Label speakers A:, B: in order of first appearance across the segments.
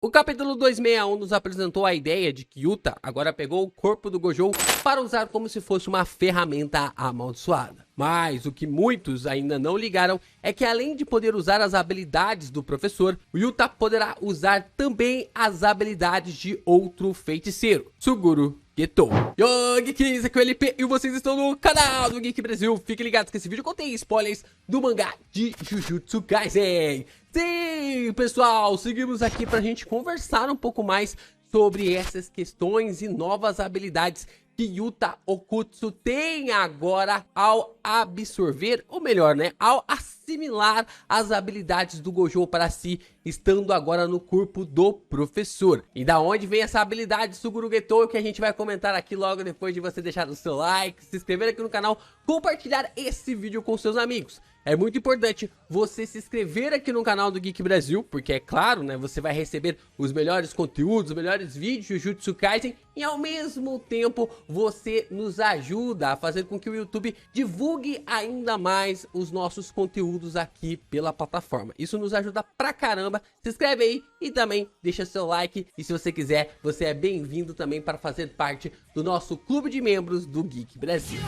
A: O capítulo 261 nos apresentou a ideia de que Yuta agora pegou o corpo do Gojo para usar como se fosse uma ferramenta amaldiçoada. Mas o que muitos ainda não ligaram é que, além de poder usar as habilidades do professor, o Yuta poderá usar também as habilidades de outro feiticeiro, Suguru Getou. Yo, Geeks, aqui é o LP e vocês estão no canal do Geek Brasil. Fiquem ligados que esse vídeo contém spoilers do mangá de Jujutsu Kaisen. Sim, pessoal, seguimos aqui pra gente conversar um pouco mais sobre essas questões e novas habilidades que Yuta Okkotsu tem agora ao absorver, ou melhor, né, ao assimilar as habilidades do Gojo para si, estando agora no corpo do professor. E da onde vem essa habilidade Suguru Getou, que a gente vai comentar aqui logo depois de você deixar o seu like, se inscrever aqui no canal, compartilhar esse vídeo com seus amigos. É muito importante você se inscrever aqui no canal do Geek Brasil, porque é claro, né, você vai receber os melhores conteúdos, os melhores vídeos de Jujutsu Kaisen, e ao mesmo tempo você nos ajuda a fazer com que o YouTube divulgue ainda mais os nossos conteúdos aqui pela plataforma. Isso nos ajuda pra caramba. Se inscreve aí e também deixa seu like, e se você quiser, você é bem-vindo também para fazer parte do nosso clube de membros do Geek Brasil.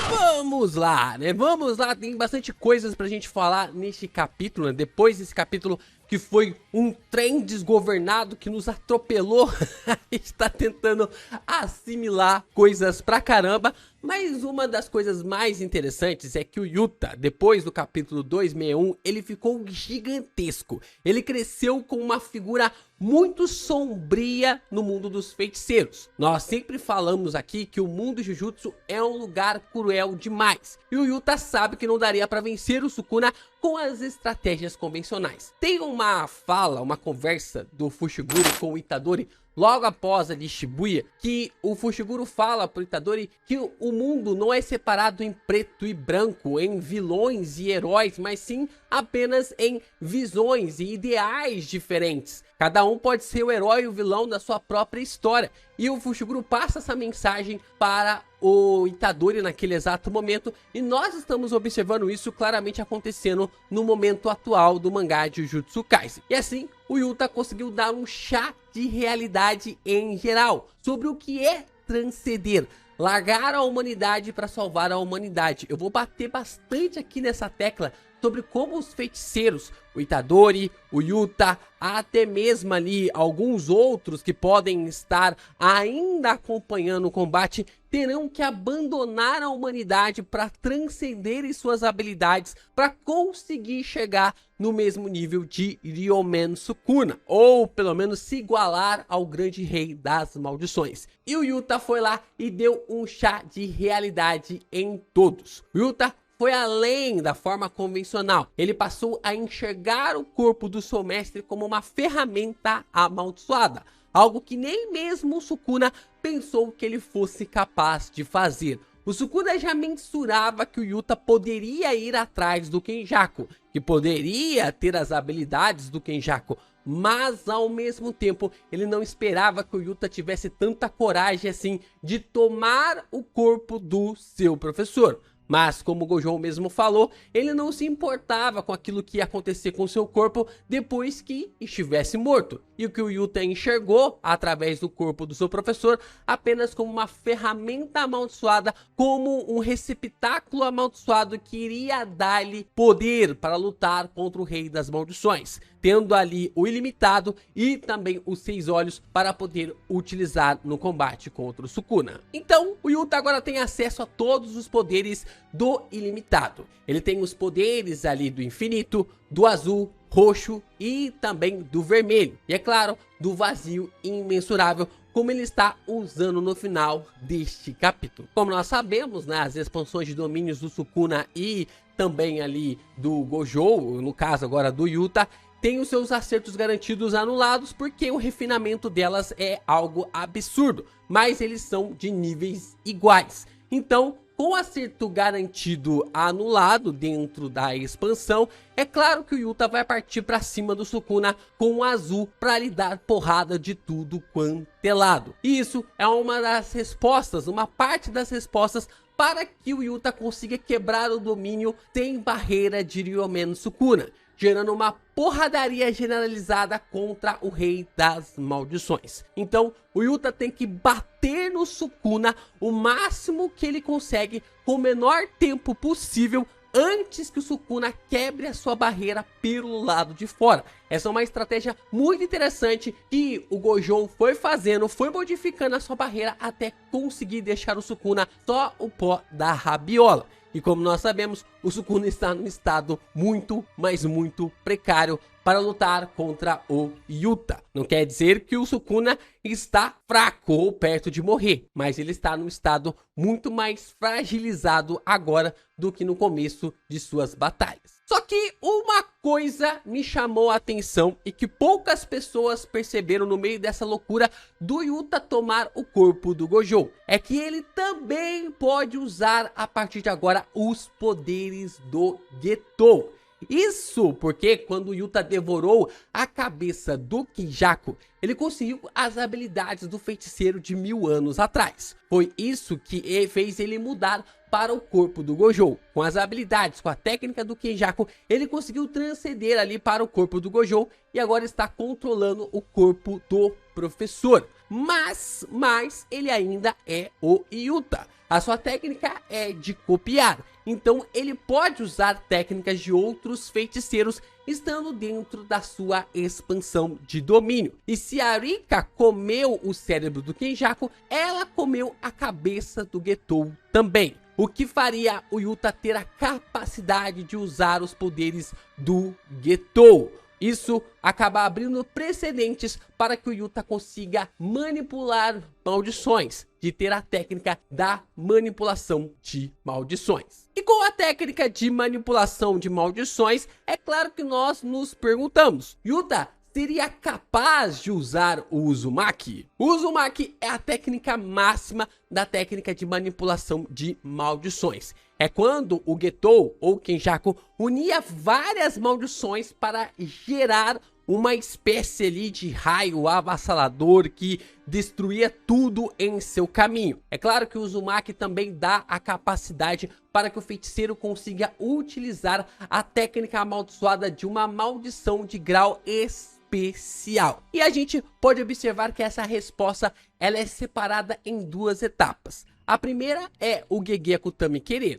A: Vamos lá, né? Vamos lá, tem bastante coisas pra gente falar neste capítulo, né? Depois desse capítulo que foi um trem desgovernado que nos atropelou, a gente tá tentando assimilar coisas pra caramba, mas uma das coisas mais interessantes é que o Yuta, depois do capítulo 261, ele ficou gigantesco. Ele cresceu com uma figura muito sombria no mundo dos feiticeiros. Nós sempre falamos aqui que o mundo Jujutsu é um lugar cruel demais, e o Yuta sabe que não daria pra vencer o Sukuna com as estratégias convencionais. Tem uma fala, uma conversa do Fushiguro com o Itadori logo após a de Shibuya, que o Fushiguro fala pro Itadori que o mundo não é separado em preto e branco, em vilões e heróis, mas sim apenas em visões e ideais diferentes. Cada um pode ser o herói e o vilão da sua própria história. E o Fushiguro passa essa mensagem para o Itadori naquele exato momento, e nós estamos observando isso claramente acontecendo no momento atual do mangá de Jujutsu Kaisen. E assim, o Yuta conseguiu dar um chá de realidade em geral sobre o que é transcender, largar a humanidade para salvar a humanidade. Eu vou bater bastante aqui nessa tecla sobre como os feiticeiros, o Itadori, o Yuta, até mesmo ali alguns outros que podem estar ainda acompanhando o combate, terão que abandonar a humanidade para transcenderem suas habilidades para conseguir chegar no mesmo nível de Ryomen Sukuna, ou pelo menos se igualar ao grande rei das maldições. E o Yuta foi lá e deu um chá de realidade em todos. O Yuta foi além da forma convencional. Ele passou a enxergar o corpo do seu mestre como uma ferramenta amaldiçoada, algo que nem mesmo o Sukuna pensou que ele fosse capaz de fazer. O Sukuna já mensurava que o Yuta poderia ir atrás do Kenjaku, que poderia ter as habilidades do Kenjaku, mas ao mesmo tempo ele não esperava que o Yuta tivesse tanta coragem assim de tomar o corpo do seu professor. Mas, como o Gojo mesmo falou, ele não se importava com aquilo que ia acontecer com seu corpo depois que estivesse morto. E o que o Yuta enxergou através do corpo do seu professor apenas como uma ferramenta amaldiçoada, como um receptáculo amaldiçoado que iria dar-lhe poder para lutar contra o rei das maldições, tendo ali o ilimitado e também os 6 olhos para poder utilizar no combate contra o Sukuna. Então, o Yuta agora tem acesso a todos os poderes do ilimitado. Ele tem os poderes ali do infinito, do azul, roxo e também do vermelho. E é claro, do vazio imensurável, como ele está usando no final deste capítulo. Como nós sabemos, né, as expansões de domínios do Sukuna e também ali do Gojo, no caso agora do Yuta, tem os seus acertos garantidos anulados, porque o refinamento delas é algo absurdo, mas eles são de níveis iguais. Então, com o acerto garantido anulado dentro da expansão, é claro que o Yuta vai partir para cima do Sukuna com o azul para lhe dar porrada de tudo quanto é lado. E isso é uma das respostas, uma parte das respostas para que o Yuta consiga quebrar o domínio sem barreira de Ryomen Sukuna, gerando uma porradaria generalizada contra o Rei das Maldições. Então, o Yuta tem que bater no Sukuna o máximo que ele consegue, com o menor tempo possível, antes que o Sukuna quebre a sua barreira pelo lado de fora. Essa é uma estratégia muito interessante que o Gojo foi fazendo, foi modificando a sua barreira até conseguir deixar o Sukuna só o pó da rabiola. E como nós sabemos, o Sukuna está num estado muito, mas muito precário para lutar contra o Yuta. Não quer dizer que o Sukuna está fraco ou perto de morrer, mas ele está num estado muito mais fragilizado agora do que no começo de suas batalhas. Só que uma coisa me chamou a atenção e que poucas pessoas perceberam no meio dessa loucura do Yuta tomar o corpo do Gojo, é que ele também pode usar a partir de agora os poderes do Getou. Isso porque quando o Yuta devorou a cabeça do Kenjaku, ele conseguiu as habilidades do feiticeiro de 1000 anos atrás. Foi isso que fez ele mudar para o corpo do Gojo. Com as habilidades, com a técnica do Kenjaku, ele conseguiu transcender ali para o corpo do Gojo e agora está controlando o corpo do professor. Mas ele ainda é o Yuta. A sua técnica é de copiar, então ele pode usar técnicas de outros feiticeiros estando dentro da sua expansão de domínio. E se a Rika comeu o cérebro do Kenjaku, ela comeu a cabeça do Getou também. O que faria o Yuta ter a capacidade de usar os poderes do Getou. Isso acaba abrindo precedentes para que o Yuta consiga manipular maldições, de ter a técnica da manipulação de maldições. E com a técnica de manipulação de maldições, é claro que nós nos perguntamos, Yuta seria capaz de usar o Uzumaki? O Uzumaki é a técnica máxima da técnica de manipulação de maldições. É quando o Getou ou Kenjaku unia várias maldições para gerar uma espécie ali de raio avassalador que destruía tudo em seu caminho. É claro que o Uzumaki também dá a capacidade para que o feiticeiro consiga utilizar a técnica amaldiçoada de uma maldição de grau especial. E a gente pode observar que essa resposta ela é separada em duas etapas. A primeira é o Gege Akutami querer.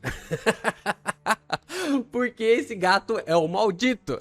A: Porque esse gato é o maldito.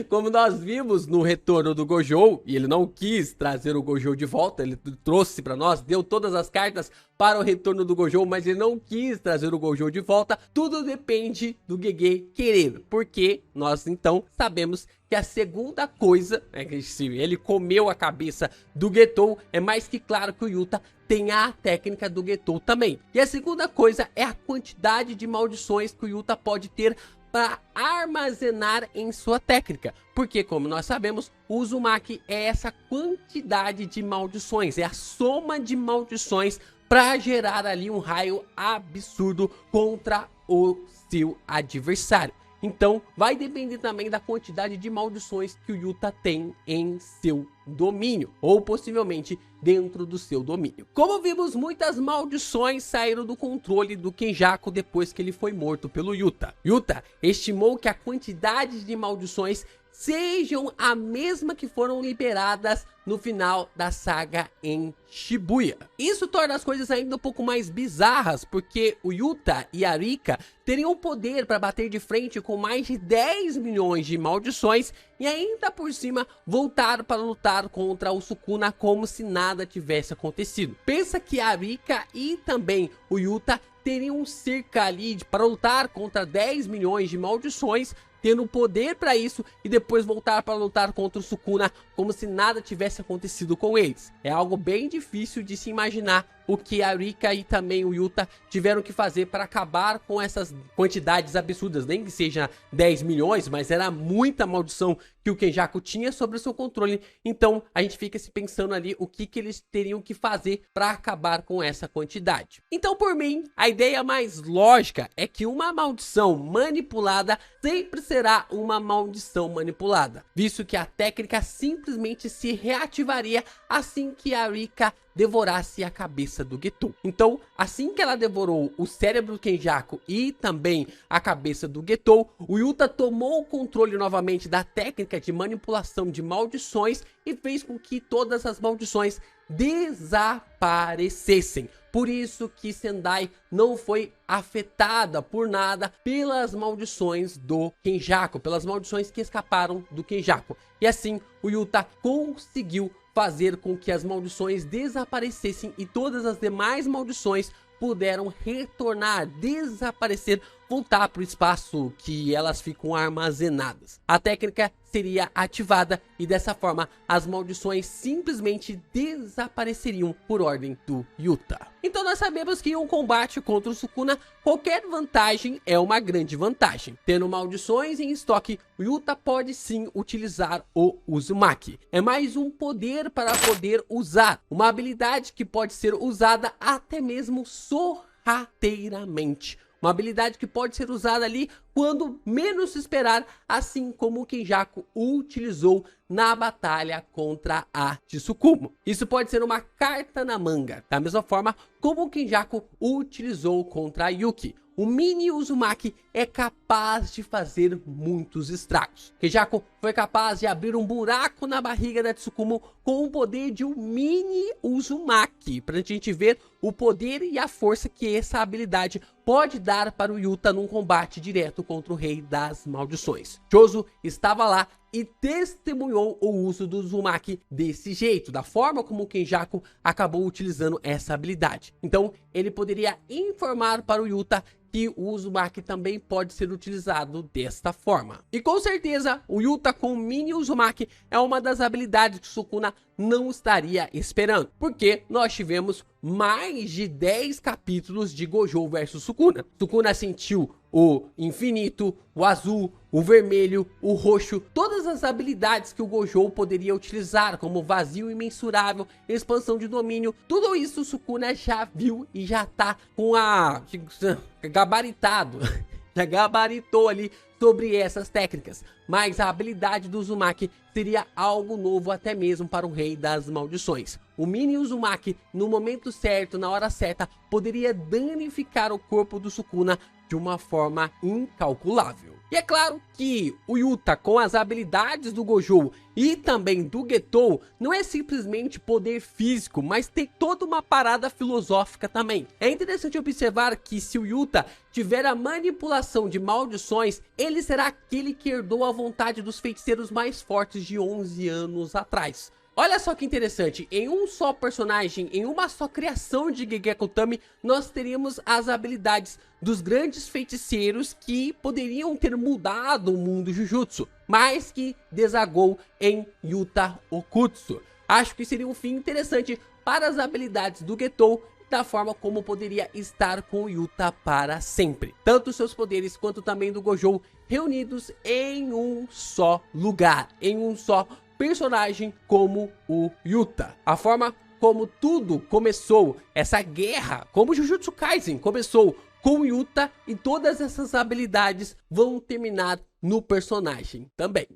A: Como nós vimos no retorno do Gojo, e ele não quis trazer o Gojo de volta, ele trouxe para nós, deu todas as cartas para o retorno do Gojo, mas ele não quis trazer o Gojo de volta. Tudo depende do Gege querer, porque nós então sabemos que a segunda coisa, né, que se ele comeu a cabeça do Getou, é mais que claro que o Yuta tem a técnica do Getou também. E a segunda coisa é a quantidade de maldições que o Yuta pode ter para armazenar em sua técnica. Porque, como nós sabemos, o Uzumaki é essa quantidade de maldições, é a soma de maldições para gerar ali um raio absurdo contra o seu adversário. Então, vai depender também da quantidade de maldições que o Yuta tem em seu domínio, ou possivelmente dentro do seu domínio. Como vimos, muitas maldições saíram do controle do Kenjaku depois que ele foi morto pelo Yuta. Yuta estimou que a quantidade de maldições sejam a mesma que foram liberadas no final da saga em Shibuya. Isso torna as coisas ainda um pouco mais bizarras, porque o Yuta e a Rika teriam o poder para bater de frente com mais de 10 milhões de maldições e ainda por cima voltar para lutar contra o Sukuna como se nada tivesse acontecido. Pensa que a Rika e também o Yuta teriam cerca ali para lutar contra 10 milhões de maldições, tendo o poder para isso e depois voltar para lutar contra o Sukuna como se nada tivesse acontecido com eles. É algo bem difícil de se imaginar o que a Rika e também o Yuta tiveram que fazer para acabar com essas quantidades absurdas, nem que seja 10 milhões, mas era muita maldição que o Kenjaku tinha sobre o seu controle. Então a gente fica se pensando ali o que eles teriam que fazer para acabar com essa quantidade. Então, por mim, a ideia mais lógica é que uma maldição manipulada sempre será uma maldição manipulada, visto que a técnica simplesmente se reativaria assim que a Rika devorasse a cabeça do Getou. Então, assim que ela devorou o cérebro do Kenjaku e também a cabeça do Getou, o Yuta tomou o controle novamente da técnica de manipulação de maldições e fez com que todas as maldições desaparecessem. Por isso que Sendai não foi afetada por nada pelas maldições do Kenjaku, pelas maldições que escaparam do Kenjaku. E assim, o Yuta conseguiu fazer com que as maldições desaparecessem e todas as demais maldições puderam retornar, desaparecer, voltar para o espaço que elas ficam armazenadas. A técnica seria ativada e dessa forma as maldições simplesmente desapareceriam por ordem do Yuta. Então nós sabemos que em um combate contra o Sukuna, qualquer vantagem é uma grande vantagem. Tendo maldições em estoque, o Yuta pode sim utilizar o Uzumaki. É mais um poder para poder usar, uma habilidade que pode ser usada até mesmo sorrateiramente. Uma habilidade que pode ser usada ali quando menos se esperar, assim como o Kenjaku utilizou na batalha contra a Tsukumo. Isso pode ser uma carta na manga, da mesma forma como o Kenjaku utilizou contra a Yuki. O mini Uzumaki é capaz de fazer muitos estragos. Kenjaku foi capaz de abrir um buraco na barriga da Tsukumo com o poder de um mini Uzumaki, pra gente ver o poder e a força que essa habilidade pode dar para o Yuta num combate direto contra o Rei das Maldições. Chozo estava lá e testemunhou o uso do Uzumaki desse jeito, da forma como o Kenjaku acabou utilizando essa habilidade. Então ele poderia informar para o Yuta que o Uzumaki também pode ser utilizado desta forma. E com certeza o Yuta com o mini Uzumaki é uma das habilidades que o Sukuna não estaria esperando, porque nós tivemos mais de 10 capítulos de Gojo versus Sukuna. Sukuna sentiu o infinito, o azul, o vermelho, o roxo, todas as habilidades que o Gojo poderia utilizar, como vazio imensurável, expansão de domínio, tudo isso o Sukuna já viu e já tá com a gabaritado, já gabaritou ali sobre essas técnicas, mas a habilidade do Uzumaki seria algo novo até mesmo para o Rei das Maldições. O mini Uzumaki, no momento certo, na hora certa, poderia danificar o corpo do Sukuna de uma forma incalculável. E é claro que o Yuta, com as habilidades do Gojo e também do Getou, não é simplesmente poder físico, mas tem toda uma parada filosófica também. É interessante observar que se o Yuta tiver a manipulação de maldições, ele será aquele que herdou a vontade dos feiticeiros mais fortes de 11 anos atrás. Olha só que interessante, em um só personagem, em uma só criação de Gegeko Tami, nós teríamos as habilidades dos grandes feiticeiros que poderiam ter mudado o mundo Jujutsu, mas que desagou em Yuta Okkotsu. Acho que seria um fim interessante para as habilidades do Getou, da forma como poderia estar com o Yuta para sempre. Tanto seus poderes quanto também do Gojo reunidos em um só lugar, em um só personagem como o Yuta. A forma como tudo começou, essa guerra, como Jujutsu Kaisen começou com o Yuta, e todas essas habilidades vão terminar no personagem também.